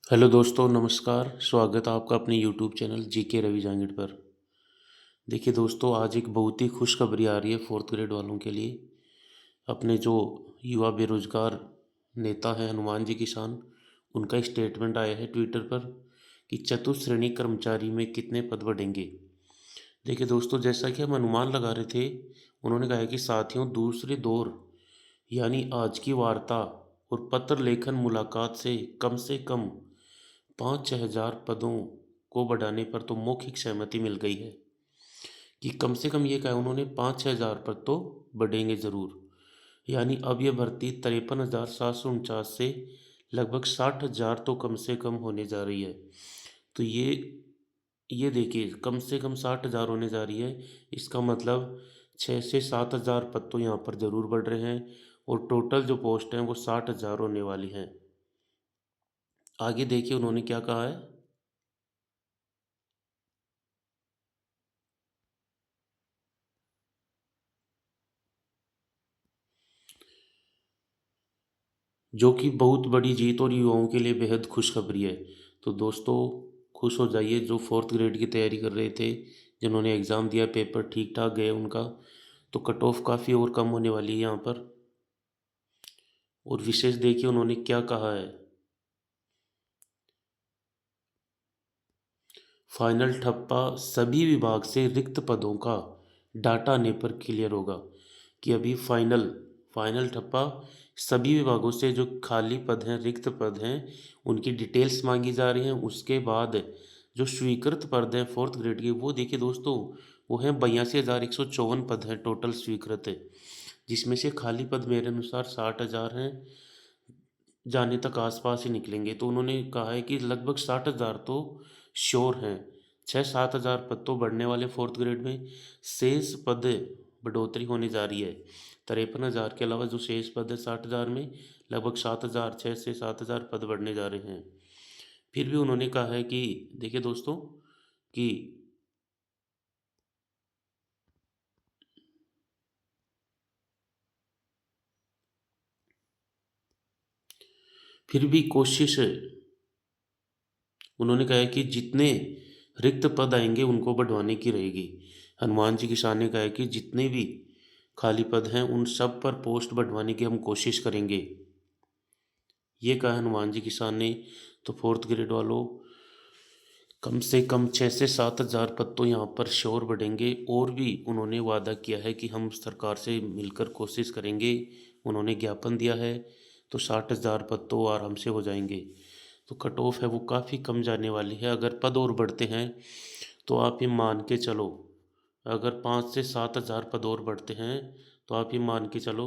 Hello दोस्तों, नमस्कार। स्वागत है आपका अपने YouTube channel GK Ravi Jangid पर। देखिए दोस्तों, आज एक बहुत ही खुशखबरी आ रही है फोर्थ ग्रेड वालों के लिए। अपने जो युवा बेरोजगार नेता हैं हनुमान जी किसान, उनका स्टेटमेंट आया है ट्विटर पर कि चतुश्रेणी कर्मचारी में कितने पद बढ़ेंगे। देखिए दोस्तों, जैसा कि हम अनुमान लगा रहे थे, उन्होंने कहा है कि साथियों, दूसरे दौर यानी आज की वार्ता और पत्र लेखन मुलाकात से कम 5-6 हजार पदों को बढ़ाने पर तो मौखिक सहमति मिल गई है कि कम से कम ये कहा उन्होंने 5-6 हजार पद तो बढ़ेंगे ज़रूर। यानी अब ये भर्ती 53,749 से लगभग 60,000 तो कम से कम होने जा रही है। तो ये देखिए, कम से कम 60,000 होने जा रही है। इसका मतलब 6 से 7 हजार पद तो यहाँ पर ज़रूर बढ़ रहे हैं और टोटल जो पोस्ट हैं वो 60,000 होने वाली हैं। आगे देखिए उन्होंने क्या कहा है। जो कि बहुत बड़ी जीत और युवाओं के लिए बेहद खुशखबरी है। तो दोस्तों, खुश हो जाइए जो फोर्थ ग्रेड की तैयारी कर रहे थे, जिन्होंने एग्ज़ाम दिया, पेपर ठीक ठाक गए उनका, तो कट ऑफ काफ़ी और कम होने वाली है यहाँ पर। और विशेष देखिए उन्होंने क्या कहा है। फाइनल ठप्पा सभी विभाग से रिक्त पदों का डाटा आने पर क्लियर होगा। कि अभी फाइनल फाइनल ठप्पा सभी विभागों से जो खाली पद हैं, रिक्त पद हैं, उनकी डिटेल्स मांगी जा रही हैं। उसके बाद जो स्वीकृत पद हैं फोर्थ ग्रेड के, वो देखिए दोस्तों, वो हैं 82,154 पद हैं टोटल स्वीकृत है, जिसमें से खाली पद मेरे अनुसार 60,000 हैं, जाने तक आसपास ही निकलेंगे। तो उन्होंने कहा है कि लगभग 60,000 तो श्योर हैं। 6-7 हजार पद तो बढ़ने वाले फोर्थ ग्रेड में। शेष पद बढ़ोतरी होने जा रही है। 53,000 के अलावा जो शेष पद है 60,000 में, लगभग 7,000, 6 से 7 हजार पद बढ़ने जा रहे हैं। फिर भी उन्होंने कहा है कि देखिए दोस्तों, कि फिर भी कोशिश, उन्होंने कहा है कि जितने रिक्त पद आएंगे उनको बढ़वाने की रहेगी। हनुमान जी किसान ने कहा है कि जितने भी खाली पद हैं उन सब पर पोस्ट बढ़वाने की हम कोशिश करेंगे। ये कहा हनुमान जी किसान ने। तो फोर्थ ग्रेड वालों, कम से कम 6 से 7 हजार पद तो यहाँ पर श्योर बढ़ेंगे। और भी उन्होंने वादा किया है कि हम सरकार से मिलकर कोशिश करेंगे। उन्होंने ज्ञापन दिया है। तो 60,000 पद तो आराम से हो जाएंगे। तो कट ऑफ है वो काफ़ी कम जाने वाली है। अगर पद और बढ़ते हैं तो आप ये मान के चलो, अगर 5 से 7 हजार पद और बढ़ते हैं तो आप ये मान के चलो